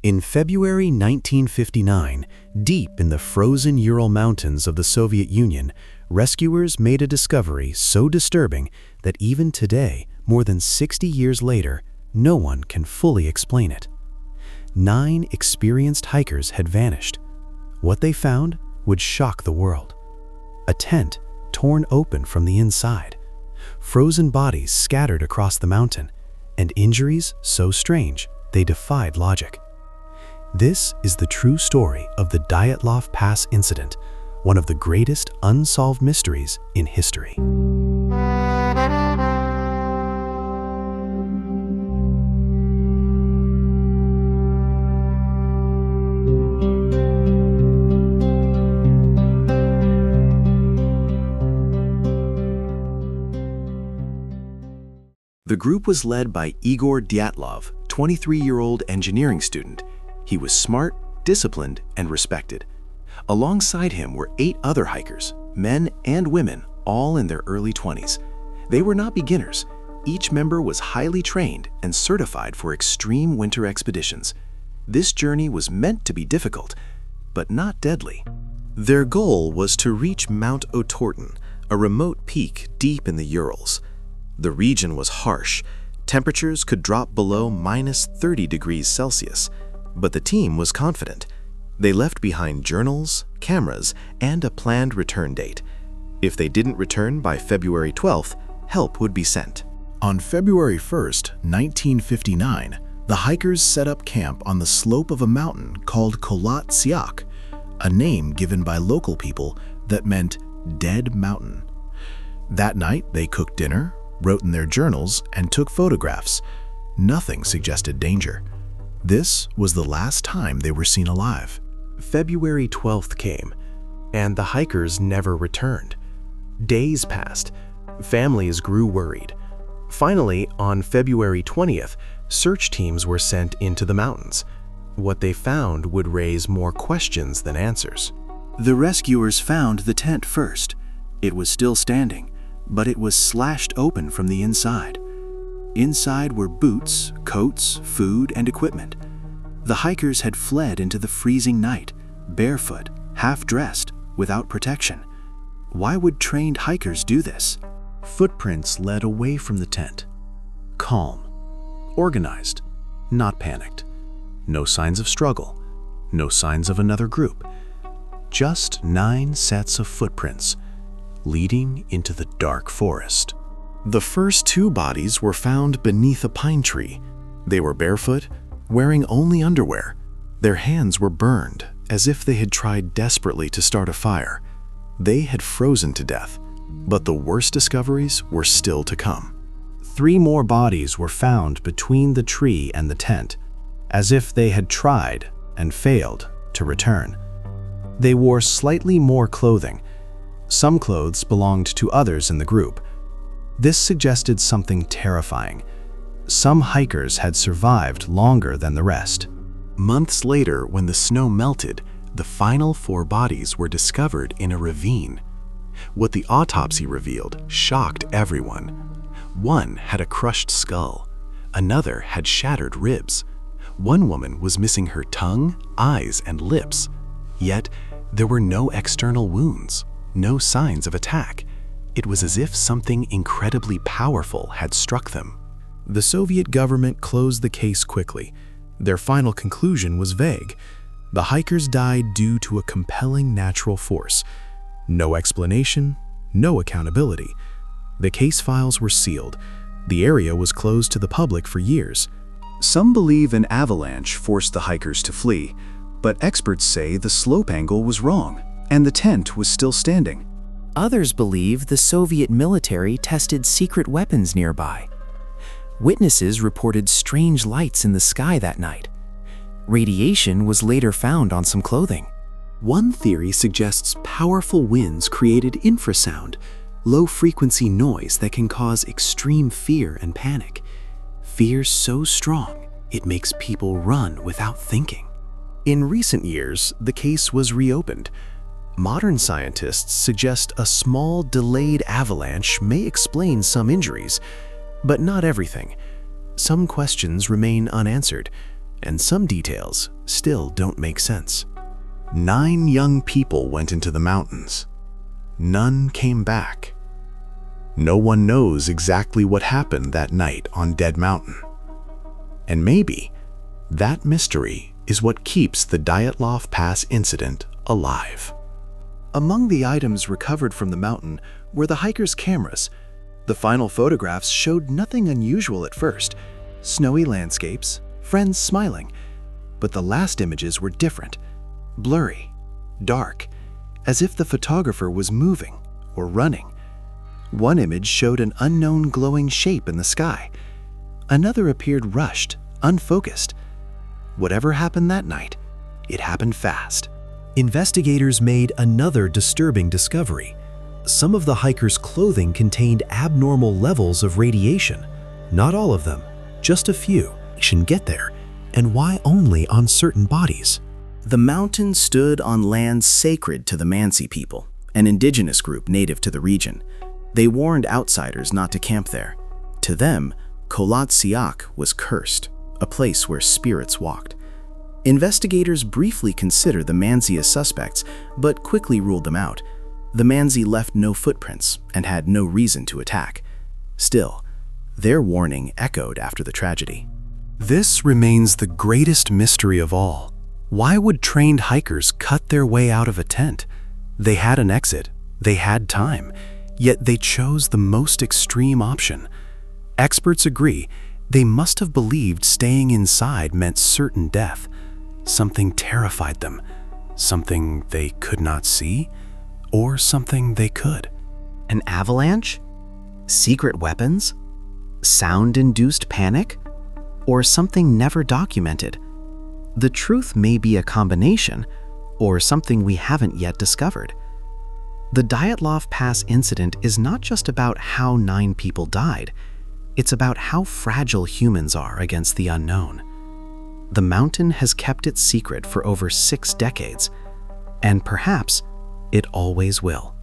In February 1959, deep in the frozen Ural Mountains of the Soviet Union, rescuers made a discovery so disturbing that even today, more than 60 years later, no one can fully explain it. 9 experienced hikers had vanished. What they found would shock the world. A tent torn open from the inside, frozen bodies scattered across the mountain, and injuries so strange they defied logic. This is the true story of the Dyatlov Pass Incident, one of the greatest unsolved mysteries in history. The group was led by Igor Dyatlov, 23-year-old engineering student. He was smart, disciplined, and respected. Alongside him were 8 other hikers, men and women, all in their early 20s. They were not beginners. Each member was highly trained and certified for extreme winter expeditions. This journey was meant to be difficult, but not deadly. Their goal was to reach Mount Otorten, a remote peak deep in the Urals. The region was harsh. Temperatures could drop below -30 degrees Celsius, but the team was confident. They left behind journals, cameras, and a planned return date. If they didn't return by February 12th, help would be sent. On February 1st, 1959, the hikers set up camp on the slope of a mountain called Kholat Syakh, a name given by local people that meant dead mountain. That night, they cooked dinner, wrote in their journals, and took photographs. Nothing suggested danger. This was the last time they were seen alive. February 12th came, and the hikers never returned. Days passed. Families grew worried. Finally, on February 20th, search teams were sent into the mountains. What they found would raise more questions than answers. The rescuers found the tent first. It was still standing, but it was slashed open from the inside. Inside were boots, coats, food, and equipment. The hikers had fled into the freezing night, barefoot, half-dressed, without protection. Why would trained hikers do this? Footprints led away from the tent. Calm, organized, not panicked. No signs of struggle, no signs of another group. Just 9 sets of footprints, leading into the dark forest. The first 2 bodies were found beneath a pine tree. They were barefoot, wearing only underwear. Their hands were burned, as if they had tried desperately to start a fire. They had frozen to death, but the worst discoveries were still to come. 3 more bodies were found between the tree and the tent, as if they had tried and failed to return. They wore slightly more clothing. Some clothes belonged to others in the group. This suggested something terrifying. Some hikers had survived longer than the rest. Months later, when the snow melted, the final 4 bodies were discovered in a ravine. What the autopsy revealed shocked everyone. One had a crushed skull. Another had shattered ribs. One woman was missing her tongue, eyes, and lips. Yet, there were no external wounds. No signs of attack. It was as if something incredibly powerful had struck them. The Soviet government closed the case quickly. Their final conclusion was vague. The hikers died due to a compelling natural force. No explanation, no accountability. The case files were sealed. The area was closed to the public for years. Some believe an avalanche forced the hikers to flee, but experts say the slope angle was wrong, and the tent was still standing. Others believe the Soviet military tested secret weapons nearby. Witnesses reported strange lights in the sky that night. Radiation was later found on some clothing. One theory suggests powerful winds created infrasound, low-frequency noise that can cause extreme fear and panic. Fear so strong, it makes people run without thinking. In recent years, the case was reopened. Modern scientists suggest a small delayed avalanche may explain some injuries, but not everything. Some questions remain unanswered. and some details still don't make sense. 9 young people went into the mountains. None came back. No one knows exactly what happened that night on Dead Mountain. And maybe that mystery is what keeps the Dyatlov Pass incident alive. Among the items recovered from the mountain were the hikers' cameras. The final photographs showed nothing unusual at first: snowy landscapes, friends smiling. But the last images were different, blurry, dark, as if the photographer was moving or running. One image showed an unknown glowing shape in the sky. Another appeared rushed, unfocused. Whatever happened that night, it happened fast. Investigators made another disturbing discovery. Some of the hikers' clothing contained abnormal levels of radiation. Not all of them, just a few. Should get there, and why only on certain bodies? The mountain stood on land sacred to the Mansi people, an indigenous group native to the region. They warned outsiders not to camp there. To them, Kholat Syakh was cursed, a place where spirits walked. Investigators briefly considered the Mansi as suspects, but quickly ruled them out. The Mansi left no footprints and had no reason to attack. Still, their warning echoed after the tragedy. This remains the greatest mystery of all. Why would trained hikers cut their way out of a tent? They had an exit, they had time, yet they chose the most extreme option. Experts agree they must have believed staying inside meant certain death. Something terrified them, something they could not see, or something they could. An avalanche? Secret weapons? Sound-induced panic? Or something never documented? The truth may be a combination, or something we haven't yet discovered. The Dyatlov Pass incident is not just about how 9 people died, it's about how fragile humans are against the unknown. The mountain has kept its secret for over 6 decades, and perhaps it always will.